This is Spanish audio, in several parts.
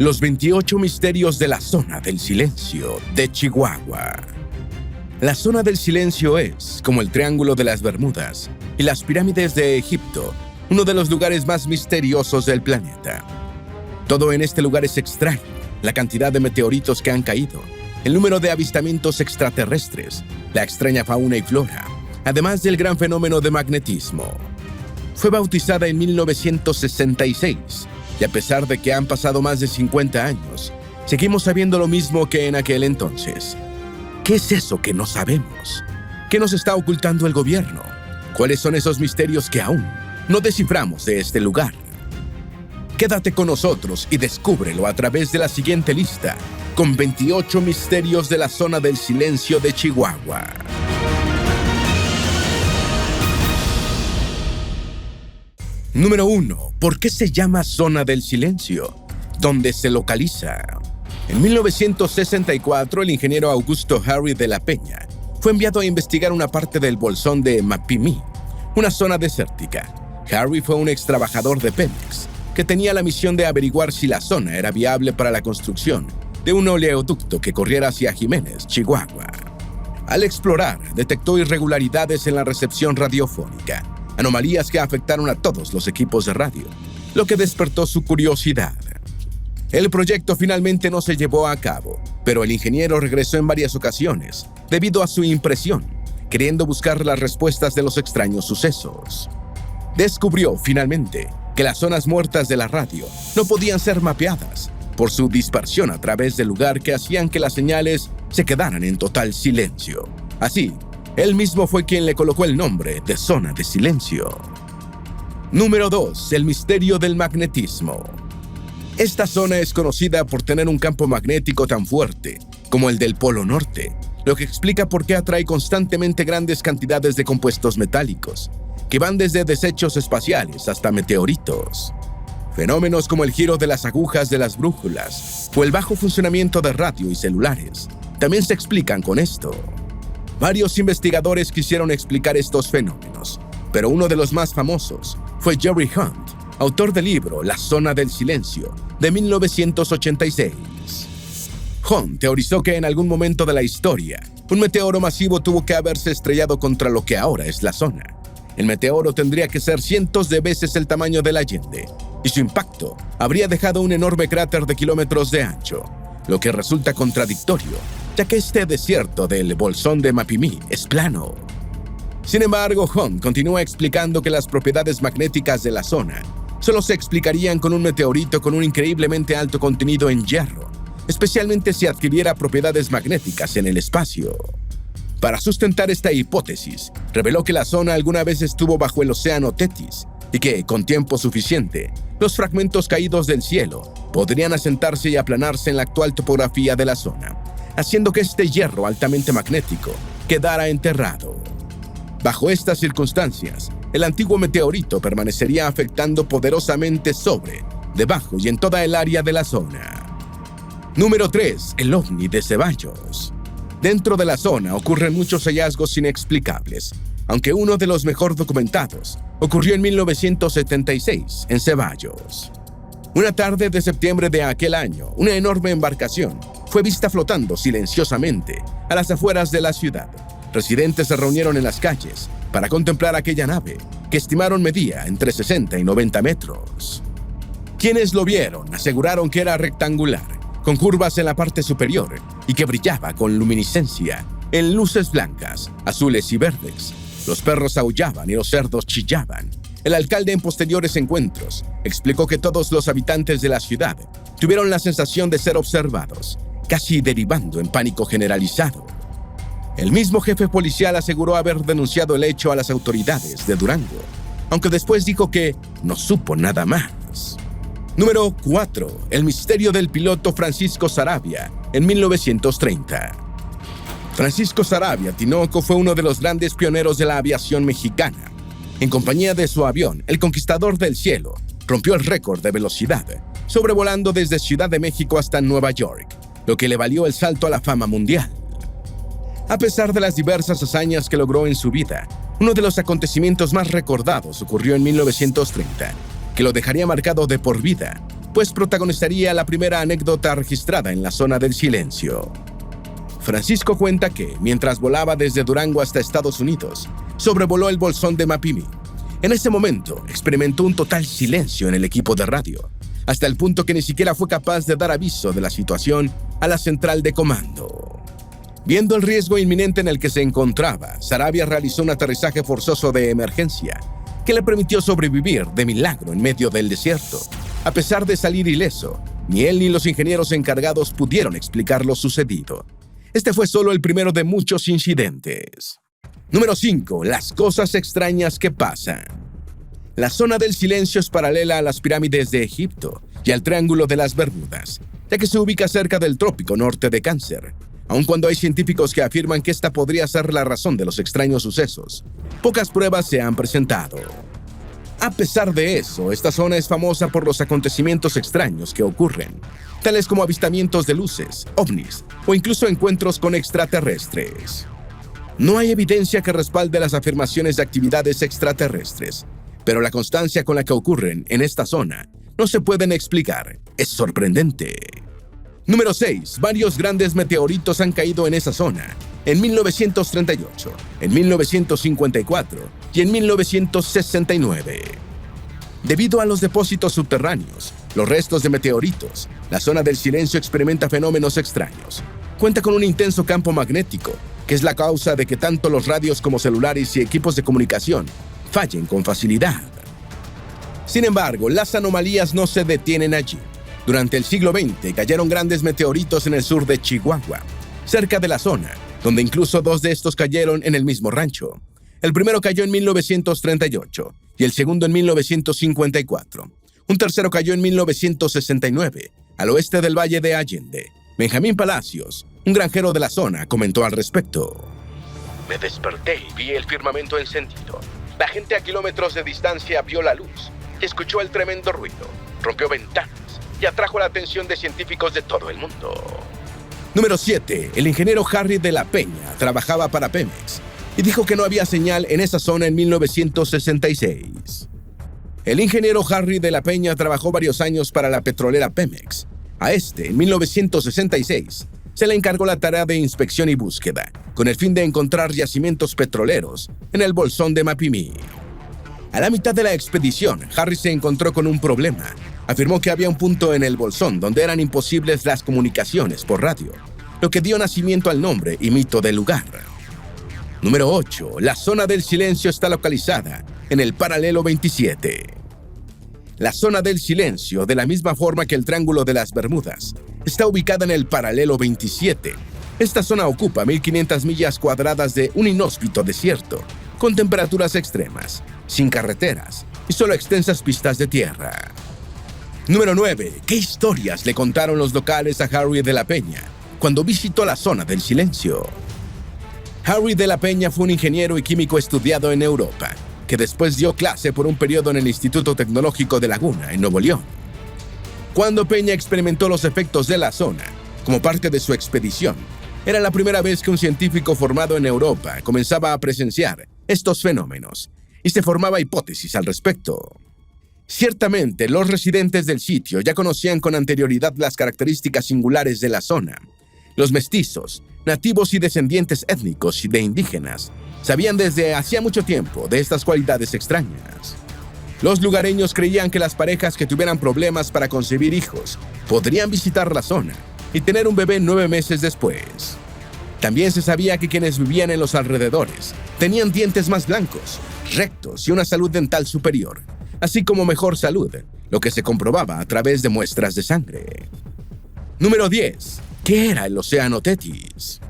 Los 28 misterios de la Zona del Silencio de Chihuahua. La Zona del Silencio es, como el Triángulo de las Bermudas y las pirámides de Egipto, uno de los lugares más misteriosos del planeta. Todo en este lugar es extraño: la cantidad de meteoritos que han caído, el número de avistamientos extraterrestres, la extraña fauna y flora, además del gran fenómeno de magnetismo. Fue bautizada en 1966, y a pesar de que han pasado más de 50 años, seguimos sabiendo lo mismo que en aquel entonces. ¿Qué es eso que no sabemos? ¿Qué nos está ocultando el gobierno? ¿Cuáles son esos misterios que aún no desciframos de este lugar? Quédate con nosotros y descúbrelo a través de la siguiente lista, con 28 misterios de la Zona del Silencio de Chihuahua. Número 1. ¿Por qué se llama Zona del Silencio? ¿Dónde se localiza? En 1964, el ingeniero Augusto Harry de la Peña fue enviado a investigar una parte del bolsón de Mapimí, una zona desértica. Harry fue un ex trabajador de Pemex que tenía la misión de averiguar si la zona era viable para la construcción de un oleoducto que corriera hacia Jiménez, Chihuahua. Al explorar, detectó irregularidades en la recepción radiofónica, anomalías que afectaron a todos los equipos de radio, lo que despertó su curiosidad. El proyecto finalmente no se llevó a cabo, pero el ingeniero regresó en varias ocasiones debido a su impresión, queriendo buscar las respuestas de los extraños sucesos. Descubrió finalmente que las zonas muertas de la radio no podían ser mapeadas por su dispersión a través del lugar, que hacían que las señales se quedaran en total silencio. Así, él mismo fue quien le colocó el nombre de Zona de Silencio. Número 2. El misterio del magnetismo. Esta zona es conocida por tener un campo magnético tan fuerte como el del Polo Norte, lo que explica por qué atrae constantemente grandes cantidades de compuestos metálicos, que van desde desechos espaciales hasta meteoritos. Fenómenos como el giro de las agujas de las brújulas o el bajo funcionamiento de radio y celulares también se explican con esto. Varios investigadores quisieron explicar estos fenómenos, pero uno de los más famosos fue Jerry Hunt, autor del libro La Zona del Silencio, de 1986. Hunt teorizó que en algún momento de la historia, un meteoro masivo tuvo que haberse estrellado contra lo que ahora es la zona. El meteoro tendría que ser cientos de veces el tamaño del Allende, y su impacto habría dejado un enorme cráter de kilómetros de ancho, lo que resulta contradictorio, ya que este desierto del bolsón de Mapimí es plano. Sin embargo, Hunt continúa explicando que las propiedades magnéticas de la zona solo se explicarían con un meteorito con un increíblemente alto contenido en hierro, especialmente si adquiriera propiedades magnéticas en el espacio. Para sustentar esta hipótesis, reveló que la zona alguna vez estuvo bajo el océano Tetis y que, con tiempo suficiente, los fragmentos caídos del cielo podrían asentarse y aplanarse en la actual topografía de la zona, haciendo que este hierro altamente magnético quedara enterrado. Bajo estas circunstancias, el antiguo meteorito permanecería afectando poderosamente sobre, debajo y en toda el área de la zona. Número 3. El ovni de Ceballos. Dentro de la zona ocurren muchos hallazgos inexplicables, aunque uno de los mejor documentados ocurrió en 1976 en Ceballos. Una tarde de septiembre de aquel año, una enorme embarcación fue vista flotando silenciosamente a las afueras de la ciudad. Residentes se reunieron en las calles para contemplar aquella nave, que estimaron medía entre 60 y 90 metros. Quienes lo vieron aseguraron que era rectangular, con curvas en la parte superior y que brillaba con luminiscencia en luces blancas, azules y verdes. Los perros aullaban y los cerdos chillaban. El alcalde, en posteriores encuentros, explicó que todos los habitantes de la ciudad tuvieron la sensación de ser observados, casi derivando en pánico generalizado. El mismo jefe policial aseguró haber denunciado el hecho a las autoridades de Durango, aunque después dijo que no supo nada más. Número 4. El misterio del piloto Francisco Saravia en 1930. Francisco Saravia Tinoco fue uno de los grandes pioneros de la aviación mexicana. En compañía de su avión, el Conquistador del Cielo, rompió el récord de velocidad, sobrevolando desde Ciudad de México hasta Nueva York, lo que le valió el salto a la fama mundial. A pesar de las diversas hazañas que logró en su vida, uno de los acontecimientos más recordados ocurrió en 1930, que lo dejaría marcado de por vida pues protagonizaría la primera anécdota registrada en la zona del silencio. Francisco cuenta que, mientras volaba desde Durango hasta Estados Unidos, sobrevoló el bolsón de Mapimí. En ese momento, experimentó un total silencio en el equipo de radio, hasta el punto que ni siquiera fue capaz de dar aviso de la situación a la central de comando. Viendo el riesgo inminente en el que se encontraba, Saravia realizó un aterrizaje forzoso de emergencia que le permitió sobrevivir de milagro en medio del desierto. A pesar de salir ileso, ni él ni los ingenieros encargados pudieron explicar lo sucedido. Este fue solo el primero de muchos incidentes. Número 5. Las cosas extrañas que pasan. La zona del silencio es paralela a las pirámides de Egipto y al Triángulo de las Bermudas, ya que se ubica cerca del trópico norte de Cáncer. Aun cuando hay científicos que afirman que esta podría ser la razón de los extraños sucesos, pocas pruebas se han presentado. A pesar de eso, esta zona es famosa por los acontecimientos extraños que ocurren, tales como avistamientos de luces, ovnis o incluso encuentros con extraterrestres. No hay evidencia que respalde las afirmaciones de actividades extraterrestres, pero la constancia con la que ocurren en esta zona no se pueden explicar. Es sorprendente. Número 6. Varios grandes meteoritos han caído en esa zona en 1938, en 1954 y en 1969. Debido a los depósitos subterráneos, los restos de meteoritos, la zona del silencio experimenta fenómenos extraños. Cuenta con un intenso campo magnético, que es la causa de que tanto los radios como celulares y equipos de comunicación fallen con facilidad. Sin embargo, las anomalías no se detienen allí. Durante el siglo XX cayeron grandes meteoritos en el sur de Chihuahua, cerca de la zona, donde incluso 2 de estos cayeron en el mismo rancho. El primero cayó en 1938 y el segundo en 1954. Un tercero cayó en 1969, al oeste del Valle de Allende. Benjamín Palacios, un granjero de la zona, comentó al respecto. Me desperté y vi el firmamento encendido. La gente a kilómetros de distancia vio la luz y escuchó el tremendo ruido. Rompió ventanas y atrajo la atención de científicos de todo el mundo. Número 7. El ingeniero Harry de la Peña trabajaba para Pemex y dijo que no había señal en esa zona en 1966. El ingeniero Harry de la Peña trabajó varios años para la petrolera Pemex. A en 1966, se le encargó la tarea de inspección y búsqueda, con el fin de encontrar yacimientos petroleros en el bolsón de Mapimí. A la mitad de la expedición, Harry se encontró con un problema. Afirmó que había un punto en el bolsón donde eran imposibles las comunicaciones por radio, lo que dio nacimiento al nombre y mito del lugar. Número 8. La zona del silencio está localizada en el paralelo 27. La zona del silencio, de la misma forma que el Triángulo de las Bermudas, está ubicada en el paralelo 27. Esta zona ocupa 1.500 millas cuadradas de un inhóspito desierto, con temperaturas extremas, sin carreteras y solo extensas pistas de tierra. Número 9. ¿Qué historias le contaron los locales a Harry de la Peña cuando visitó la zona del silencio? Harry de la Peña fue un ingeniero y químico estudiado en Europa, que después dio clase por un periodo en el Instituto Tecnológico de Laguna, en Nuevo León. Cuando Peña experimentó los efectos de la zona, como parte de su expedición, era la primera vez que un científico formado en Europa comenzaba a presenciar estos fenómenos, y se formaba hipótesis al respecto. Ciertamente, los residentes del sitio ya conocían con anterioridad las características singulares de la zona. Los mestizos, nativos y descendientes étnicos y de indígenas, sabían desde hacía mucho tiempo de estas cualidades extrañas. Los lugareños creían que las parejas que tuvieran problemas para concebir hijos podrían visitar la zona y tener un bebé 9 meses después. También se sabía que quienes vivían en los alrededores tenían dientes más blancos, rectos y una salud dental superior, así como mejor salud, lo que se comprobaba a través de muestras de sangre. Número 10. ¿Qué era el Océano Tetis?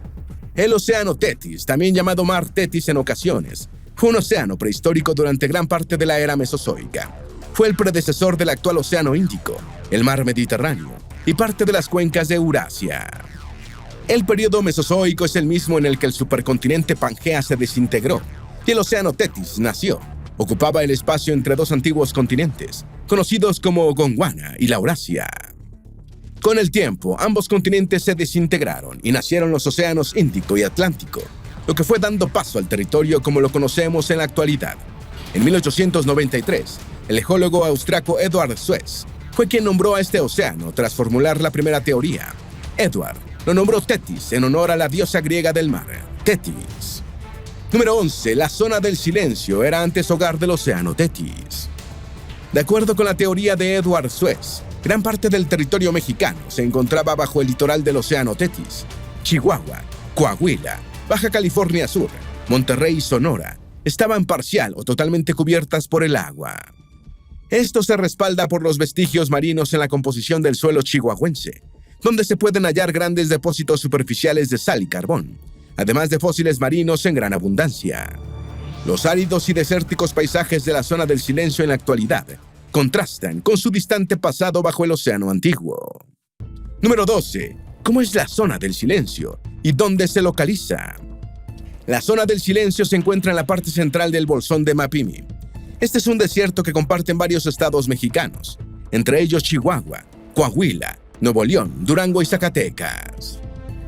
El Océano Tetis, también llamado Mar Tetis en ocasiones, fue un océano prehistórico durante gran parte de la era mesozoica. Fue el predecesor del actual Océano Índico, el Mar Mediterráneo y parte de las cuencas de Eurasia. El período mesozoico es el mismo en el que el supercontinente Pangea se desintegró y el Océano Tetis nació. Ocupaba el espacio entre 2 antiguos continentes, conocidos como Gondwana y la Eurasia. Con el tiempo, ambos continentes se desintegraron y nacieron los océanos Índico y Atlántico, lo que fue dando paso al territorio como lo conocemos en la actualidad. En 1893, el geólogo austriaco Eduard Suess fue quien nombró a este océano tras formular la primera teoría. Edward lo nombró Tetis en honor a la diosa griega del mar, Tetis. Número 11. La zona del silencio era antes hogar del océano Tetis. De acuerdo con la teoría de Edward Suez, gran parte del territorio mexicano se encontraba bajo el litoral del océano Tetis. Chihuahua, Coahuila, Baja California Sur, Monterrey y Sonora estaban parcial o totalmente cubiertas por el agua. Esto se respalda por los vestigios marinos en la composición del suelo chihuahuense, donde se pueden hallar grandes depósitos superficiales de sal y carbón, además de fósiles marinos en gran abundancia. Los áridos y desérticos paisajes de la zona del silencio en la actualidad contrastan con su distante pasado bajo el océano antiguo. Número 12. ¿Cómo es la zona del silencio y dónde se localiza? La zona del silencio se encuentra en la parte central del bolsón de Mapimi. Este es un desierto que comparten varios estados mexicanos, entre ellos Chihuahua, Coahuila, Nuevo León, Durango y Zacatecas.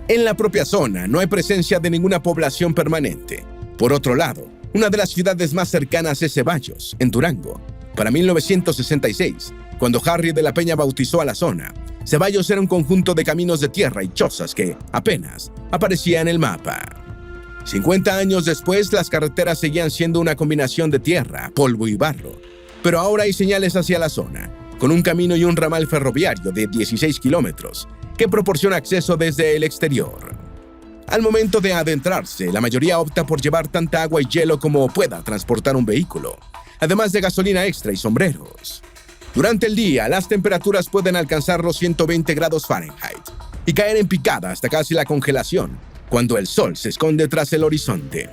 En la propia zona no hay presencia de ninguna población permanente. Por otro lado, una de las ciudades más cercanas es Ceballos, en Durango. Para 1966, cuando Harry de la Peña bautizó a la zona, Ceballos era un conjunto de caminos de tierra y chozas que apenas aparecía en el mapa. 50 años después, las carreteras seguían siendo una combinación de tierra, polvo y barro. Pero ahora hay señales hacia la zona, con un camino y un ramal ferroviario de 16 kilómetros que proporciona acceso desde el exterior. Al momento de adentrarse, la mayoría opta por llevar tanta agua y hielo como pueda transportar un vehículo, además de gasolina extra y sombreros. Durante el día, las temperaturas pueden alcanzar los 120 grados Fahrenheit y caer en picada hasta casi la congelación, cuando el sol se esconde tras el horizonte.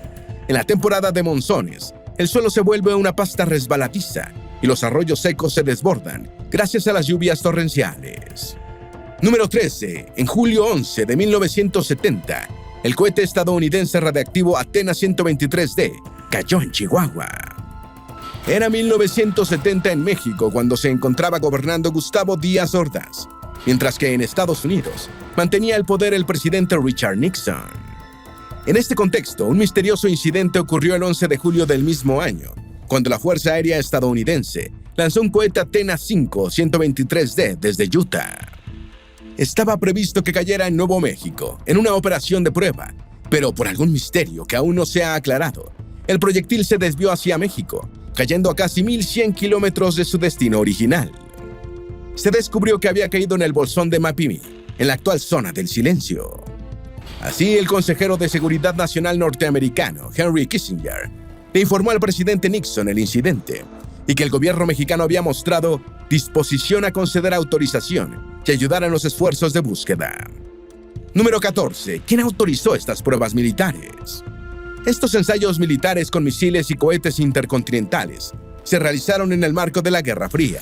En la temporada de monzones, el suelo se vuelve una pasta resbaladiza y los arroyos secos se desbordan gracias a las lluvias torrenciales. Número 13. En julio 11 de 1970, el cohete estadounidense radiactivo Athena 123D cayó en Chihuahua. Era 1970 en México cuando se encontraba gobernando Gustavo Díaz Ordaz, mientras que en Estados Unidos mantenía el poder el presidente Richard Nixon. En este contexto, un misterioso incidente ocurrió el 11 de julio del mismo año, cuando la Fuerza Aérea estadounidense lanzó un cohete Athena 5 123D desde Utah. Estaba previsto que cayera en Nuevo México, en una operación de prueba, pero por algún misterio que aún no se ha aclarado, el proyectil se desvió hacia México, cayendo a casi 1,100 kilómetros de su destino original. Se descubrió que había caído en el bolsón de Mapimi, en la actual zona del silencio. Así, el consejero de Seguridad Nacional norteamericano, Henry Kissinger, le informó al presidente Nixon el incidente y que el gobierno mexicano había mostrado disposición a conceder autorización y ayudar en los esfuerzos de búsqueda. Número 14. ¿Quién autorizó estas pruebas militares? Estos ensayos militares con misiles y cohetes intercontinentales se realizaron en el marco de la Guerra Fría.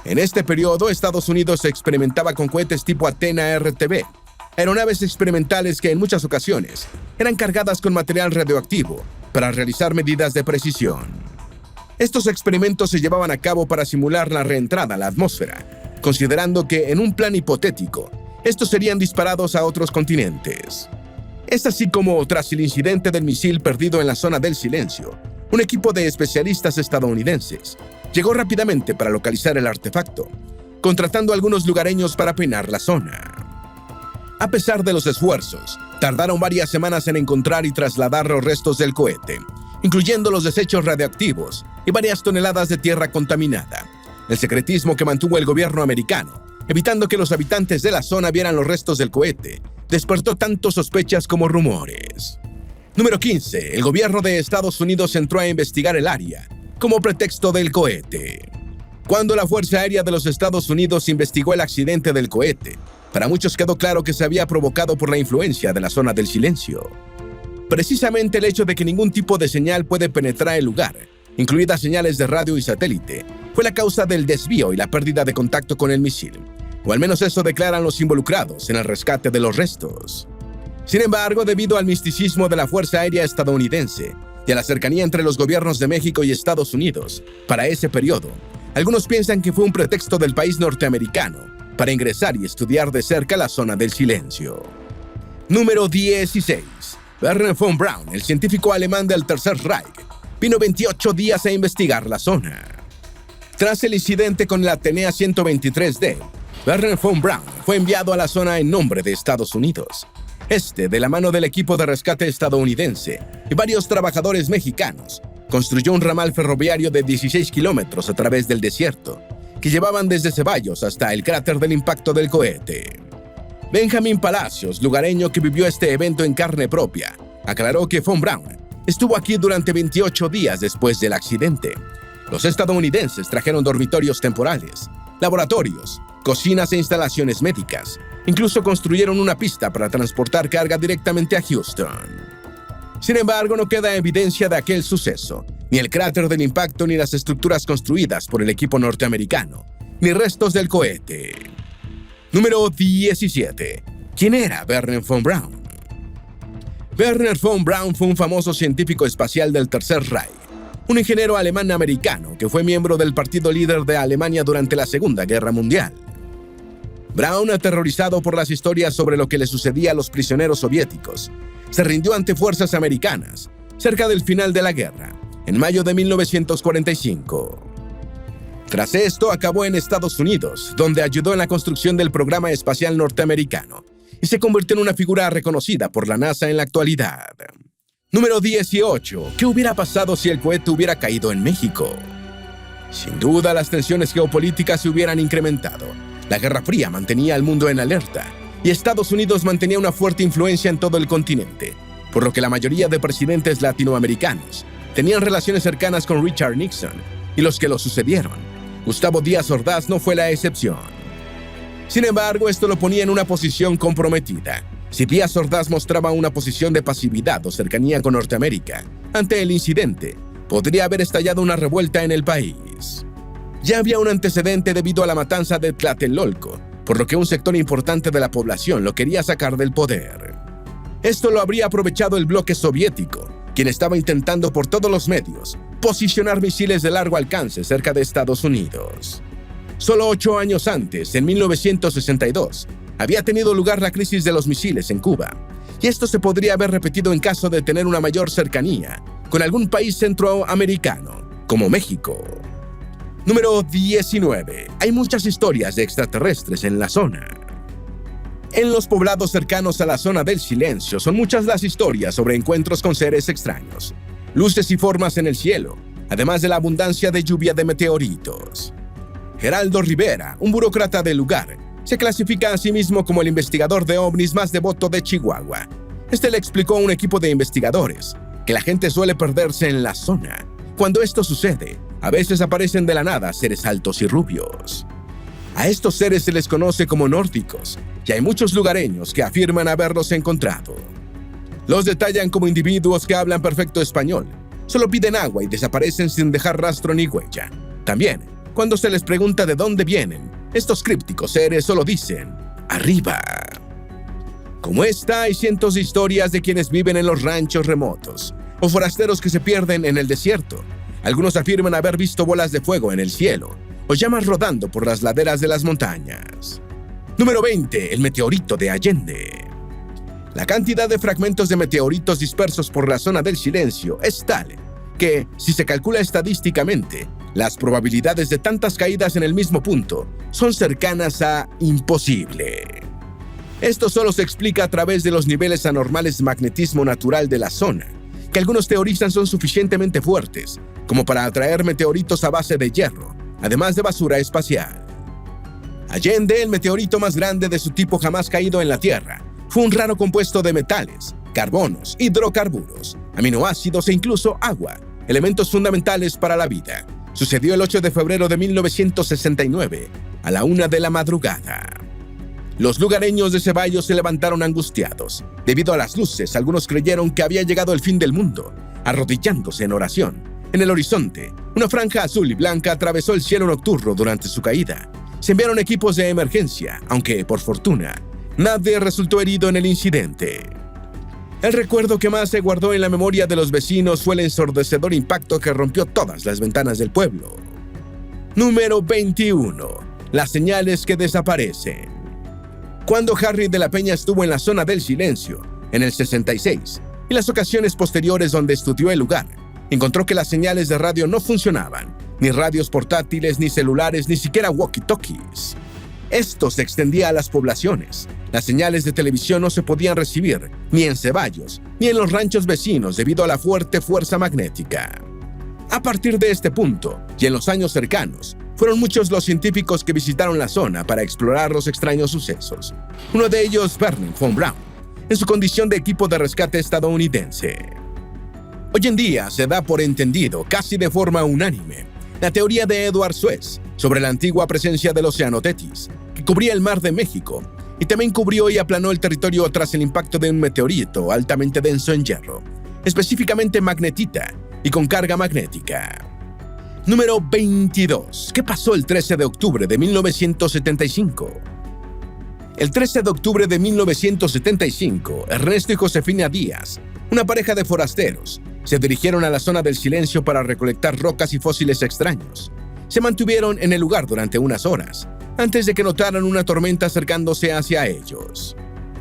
En este periodo, Estados Unidos experimentaba con cohetes tipo Athena RTB, aeronaves experimentales que en muchas ocasiones eran cargadas con material radioactivo para realizar medidas de precisión. Estos experimentos se llevaban a cabo para simular la reentrada a la atmósfera, considerando que, en un plan hipotético, estos serían disparados a otros continentes. Es así como, tras el incidente del misil perdido en la zona del silencio, un equipo de especialistas estadounidenses llegó rápidamente para localizar el artefacto, contratando a algunos lugareños para apenar la zona. A pesar de los esfuerzos, tardaron varias semanas en encontrar y trasladar los restos del cohete, incluyendo los desechos radioactivos y varias toneladas de tierra contaminada. El secretismo que mantuvo el gobierno americano, evitando que los habitantes de la zona vieran los restos del cohete, despertó tanto sospechas como rumores. Número 15. El gobierno de Estados Unidos entró a investigar el área como pretexto del cohete. Cuando la Fuerza Aérea de los Estados Unidos investigó el accidente del cohete, para muchos quedó claro que se había provocado por la influencia de la zona del silencio. Precisamente el hecho de que ningún tipo de señal puede penetrar el lugar, incluidas señales de radio y satélite, fue la causa del desvío y la pérdida de contacto con el misil, o al menos eso declaran los involucrados en el rescate de los restos. Sin embargo, debido al misticismo de la Fuerza Aérea estadounidense y a la cercanía entre los gobiernos de México y Estados Unidos para ese periodo, algunos piensan que fue un pretexto del país norteamericano para ingresar y estudiar de cerca la zona del silencio. Número 16. Werner von Braun, el científico alemán del Tercer Reich, vino 28 días a investigar la zona. Tras el incidente con el Atenea 123D, Wernher von Braun fue enviado a la zona en nombre de Estados Unidos. De la mano del equipo de rescate estadounidense y varios trabajadores mexicanos, construyó un ramal ferroviario de 16 kilómetros a través del desierto, que llevaban desde Ceballos hasta el cráter del impacto del cohete. Benjamín Palacios, lugareño que vivió este evento en carne propia, aclaró que von Braun estuvo aquí durante 28 días después del accidente. Los estadounidenses trajeron dormitorios temporales, laboratorios, cocinas e instalaciones médicas. Incluso construyeron una pista para transportar carga directamente a Houston. Sin embargo, no queda evidencia de aquel suceso, ni el cráter del impacto ni las estructuras construidas por el equipo norteamericano, ni restos del cohete. Número 17. ¿Quién era Wernher von Braun? Wernher von Braun fue un famoso científico espacial del Tercer Reich, un ingeniero alemán-americano que fue miembro del partido líder de Alemania durante la Segunda Guerra Mundial. Braun, aterrorizado por las historias sobre lo que le sucedía a los prisioneros soviéticos, se rindió ante fuerzas americanas cerca del final de la guerra, en mayo de 1945. Tras esto, acabó en Estados Unidos, donde ayudó en la construcción del programa espacial norteamericano y se convirtió en una figura reconocida por la NASA en la actualidad. Número 18. ¿Qué hubiera pasado si el cohete hubiera caído en México? Sin duda, las tensiones geopolíticas se hubieran incrementado. La Guerra Fría mantenía al mundo en alerta y Estados Unidos mantenía una fuerte influencia en todo el continente, por lo que la mayoría de presidentes latinoamericanos tenían relaciones cercanas con Richard Nixon y los que lo sucedieron. Gustavo Díaz Ordaz no fue la excepción. Sin embargo, esto lo ponía en una posición comprometida. Si Díaz Ordaz mostraba una posición de pasividad o cercanía con Norteamérica ante el incidente, podría haber estallado una revuelta en el país. Ya había un antecedente debido a la matanza de Tlatelolco, por lo que un sector importante de la población lo quería sacar del poder. Esto lo habría aprovechado el bloque soviético, quien estaba intentando por todos los medios posicionar misiles de largo alcance cerca de Estados Unidos. Solo 8 años antes, en 1962, había tenido lugar la crisis de los misiles en Cuba, y esto se podría haber repetido en caso de tener una mayor cercanía con algún país centroamericano, como México. Número 19. Hay muchas historias de extraterrestres en la zona. En los poblados cercanos a la zona del silencio son muchas las historias sobre encuentros con seres extraños, luces y formas en el cielo, además de la abundancia de lluvia de meteoritos. Geraldo Rivera, un burócrata del lugar, se clasifica a sí mismo como el investigador de ovnis más devoto de Chihuahua. Le explicó a un equipo de investigadores que la gente suele perderse en la zona. Cuando esto sucede, a veces aparecen de la nada seres altos y rubios. A estos seres se les conoce como nórdicos, y hay muchos lugareños que afirman haberlos encontrado. Los detallan como individuos que hablan perfecto español, solo piden agua y desaparecen sin dejar rastro ni huella. También, cuando se les pregunta de dónde vienen, estos crípticos seres solo dicen «arriba». Como esta, hay cientos de historias de quienes viven en los ranchos remotos o forasteros que se pierden en el desierto. Algunos afirman haber visto bolas de fuego en el cielo o llamas rodando por las laderas de las montañas. Número 20. El meteorito de Allende. La cantidad de fragmentos de meteoritos dispersos por la zona del silencio es tal que, si se calcula estadísticamente, las probabilidades de tantas caídas en el mismo punto son cercanas a imposible. Esto solo se explica a través de los niveles anormales de magnetismo natural de la zona, que algunos teorizan son suficientemente fuertes como para atraer meteoritos a base de hierro, además de basura espacial. Allende, el meteorito más grande de su tipo jamás caído en la Tierra, fue un raro compuesto de metales, carbonos, hidrocarburos, aminoácidos e incluso agua, elementos fundamentales para la vida. Sucedió el 8 de febrero de 1969, a la 1 de la madrugada. Los lugareños de Ceballos se levantaron angustiados. Debido a las luces, algunos creyeron que había llegado el fin del mundo, arrodillándose en oración. En el horizonte, una franja azul y blanca atravesó el cielo nocturno durante su caída. Se enviaron equipos de emergencia, aunque, por fortuna, nadie resultó herido en el incidente. El recuerdo que más se guardó en la memoria de los vecinos fue el ensordecedor impacto que rompió todas las ventanas del pueblo. Número 21. Las señales que desaparecen. Cuando Harry de la Peña estuvo en la zona del silencio, en el 66, y las ocasiones posteriores donde estudió el lugar, encontró que las señales de radio no funcionaban, ni radios portátiles, ni celulares, ni siquiera walkie-talkies. Esto se extendía a las poblaciones. Las señales de televisión no se podían recibir ni en Ceballos, ni en los ranchos vecinos debido a la fuerte fuerza magnética. A partir de este punto, y en los años cercanos, fueron muchos los científicos que visitaron la zona para explorar los extraños sucesos. Uno de ellos, Wernher von Braun, en su condición de equipo de rescate estadounidense. Hoy en día se da por entendido, casi de forma unánime, la teoría de Edward Suez sobre la antigua presencia del océano Tetis, que cubría el mar de México y también cubrió y aplanó el territorio tras el impacto de un meteorito altamente denso en hierro, específicamente magnetita y con carga magnética. Número 22. ¿Qué pasó el 13 de octubre de 1975? El 13 de octubre de 1975, Ernesto y Josefina Díaz, una pareja de forasteros, se dirigieron a la zona del silencio para recolectar rocas y fósiles extraños. Se mantuvieron en el lugar durante unas horas, antes de que notaran una tormenta acercándose hacia ellos.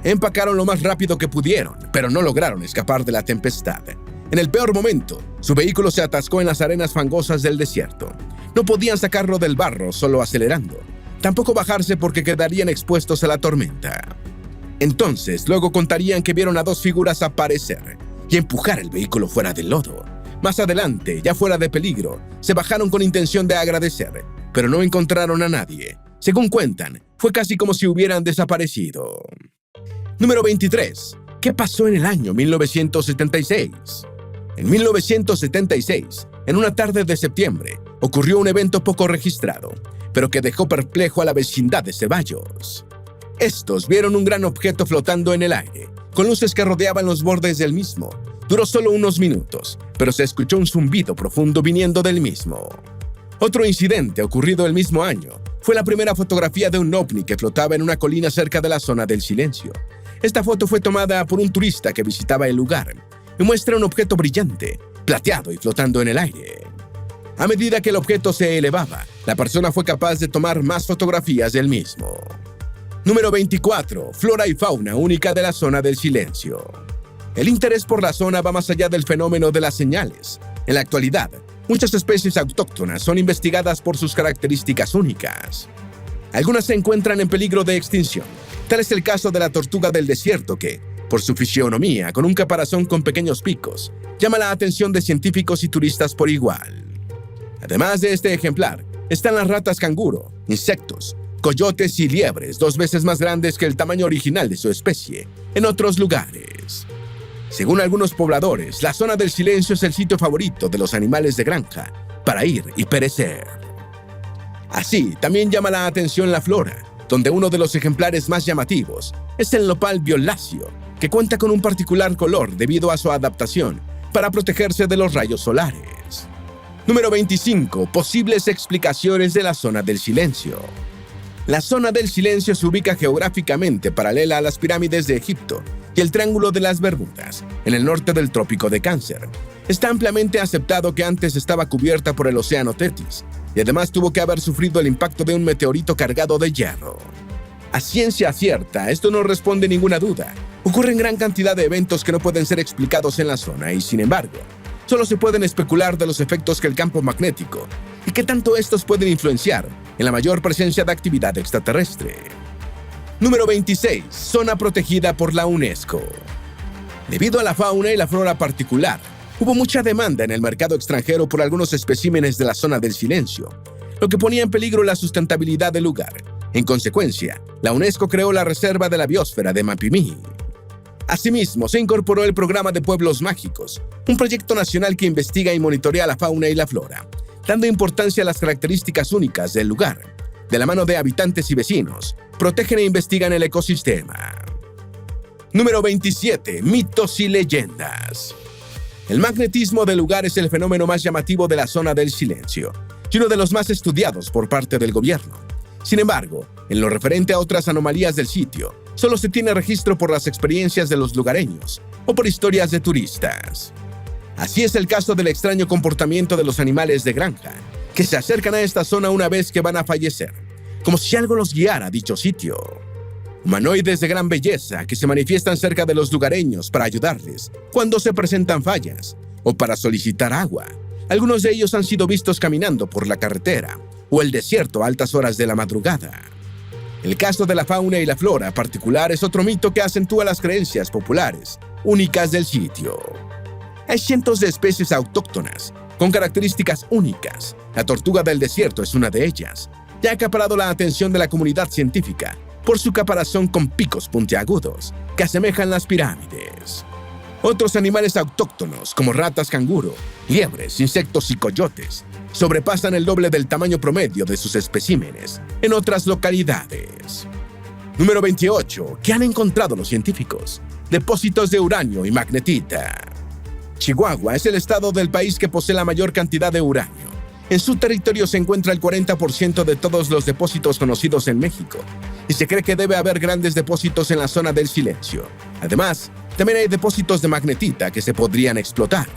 Empacaron lo más rápido que pudieron, pero no lograron escapar de la tempestad. En el peor momento, su vehículo se atascó en las arenas fangosas del desierto. No podían sacarlo del barro solo acelerando. Tampoco bajarse porque quedarían expuestos a la tormenta. Entonces, luego contarían que vieron a dos figuras aparecer y empujar el vehículo fuera del lodo. Más adelante, ya fuera de peligro, se bajaron con intención de agradecer, pero no encontraron a nadie. Según cuentan, fue casi como si hubieran desaparecido. Número 23. ¿Qué pasó en el año 1976? En 1976, en una tarde de septiembre, ocurrió un evento poco registrado, pero que dejó perplejo a la vecindad de Ceballos. Estos vieron un gran objeto flotando en el aire, con luces que rodeaban los bordes del mismo. Duró solo unos minutos, pero se escuchó un zumbido profundo viniendo del mismo. Otro incidente ocurrido el mismo año fue la primera fotografía de un ovni que flotaba en una colina cerca de la zona del silencio. Esta foto fue tomada por un turista que visitaba el lugar y muestra un objeto brillante, plateado y flotando en el aire. A medida que el objeto se elevaba, la persona fue capaz de tomar más fotografías del mismo. Número 24. Flora y fauna única de la zona del silencio. El interés por la zona va más allá del fenómeno de las señales. En la actualidad, muchas especies autóctonas son investigadas por sus características únicas. Algunas se encuentran en peligro de extinción. Tal es el caso de la tortuga del desierto que, por su fisionomía, con un caparazón con pequeños picos, llama la atención de científicos y turistas por igual. Además de este ejemplar, están las ratas canguro, insectos, coyotes y liebres 2 veces más grandes que el tamaño original de su especie, en otros lugares. Según algunos pobladores, la zona del silencio es el sitio favorito de los animales de granja para ir y perecer. Así, también llama la atención la flora, donde uno de los ejemplares más llamativos es el nopal violáceo, que cuenta con un particular color debido a su adaptación para protegerse de los rayos solares. Número 25. Posibles explicaciones de la zona del silencio. La zona del silencio se ubica geográficamente paralela a las pirámides de Egipto y el Triángulo de las Bermudas, en el norte del Trópico de Cáncer. Está ampliamente aceptado que antes estaba cubierta por el océano Tetis y además tuvo que haber sufrido el impacto de un meteorito cargado de hierro. A ciencia cierta, esto no responde ninguna duda. Ocurren gran cantidad de eventos que no pueden ser explicados en la zona y, sin embargo, solo se pueden especular de los efectos que el campo magnético y qué tanto estos pueden influenciar en la mayor presencia de actividad extraterrestre. Número 26. Zona protegida por la UNESCO. Debido a la fauna y la flora particular, hubo mucha demanda en el mercado extranjero por algunos especímenes de la zona del silencio, lo que ponía en peligro la sustentabilidad del lugar. En consecuencia, la UNESCO creó la Reserva de la Biosfera de Mapimí. Asimismo, se incorporó el Programa de Pueblos Mágicos, un proyecto nacional que investiga y monitorea la fauna y la flora, dando importancia a las características únicas del lugar. De la mano de habitantes y vecinos, protegen e investigan el ecosistema. Número 27. Mitos y leyendas. El magnetismo del lugar es el fenómeno más llamativo de la zona del silencio y uno de los más estudiados por parte del gobierno. Sin embargo, en lo referente a otras anomalías del sitio, solo se tiene registro por las experiencias de los lugareños o por historias de turistas. Así es el caso del extraño comportamiento de los animales de granja, que se acercan a esta zona una vez que van a fallecer, como si algo los guiara a dicho sitio. Humanoides de gran belleza que se manifiestan cerca de los lugareños para ayudarles cuando se presentan fallas o para solicitar agua, Algunos de ellos han sido vistos caminando por la carretera o el desierto a altas horas de la madrugada. El caso de la fauna y la flora particular es otro mito que acentúa las creencias populares únicas del sitio. Hay cientos de especies autóctonas con características únicas. La tortuga del desierto es una de ellas, y ha acaparado la atención de la comunidad científica por su caparazón con picos puntiagudos que asemejan las pirámides. Otros animales autóctonos, como ratas canguro, liebres, insectos y coyotes, sobrepasan el doble del tamaño promedio de sus especímenes en otras localidades. Número 28. ¿Qué han encontrado los científicos? Depósitos de uranio y magnetita. Chihuahua es el estado del país que posee la mayor cantidad de uranio. En su territorio se encuentra el 40% de todos los depósitos conocidos en México, y se cree que debe haber grandes depósitos en la zona del Silencio. Además, también hay depósitos de magnetita que se podrían explotar.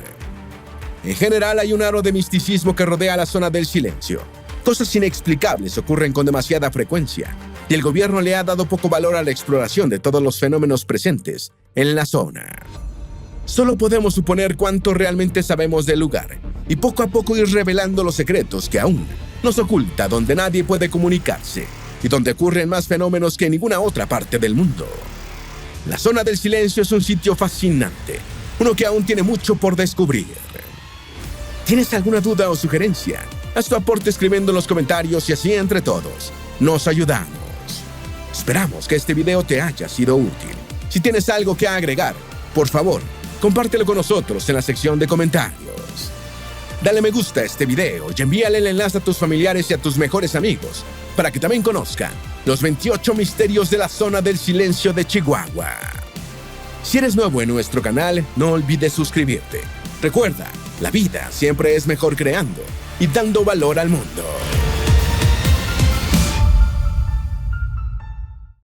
En general, hay un halo de misticismo que rodea la zona del Silencio. Cosas inexplicables ocurren con demasiada frecuencia, y el gobierno le ha dado poco valor a la exploración de todos los fenómenos presentes en la zona. Solo podemos suponer cuánto realmente sabemos del lugar, y poco a poco ir revelando los secretos que aún nos oculta donde nadie puede comunicarse, y donde ocurren más fenómenos que en ninguna otra parte del mundo. La zona del Silencio es un sitio fascinante, uno que aún tiene mucho por descubrir. ¿Tienes alguna duda o sugerencia? Haz tu aporte escribiendo en los comentarios y así entre todos nos ayudamos. Esperamos que este video te haya sido útil. Si tienes algo que agregar, por favor, compártelo con nosotros en la sección de comentarios. Dale me gusta a este video y envíale el enlace a tus familiares y a tus mejores amigos para que también conozcan los 28 misterios de la zona del Silencio de Chihuahua. Si eres nuevo en nuestro canal, no olvides suscribirte. Recuerda, la vida siempre es mejor creando y dando valor al mundo.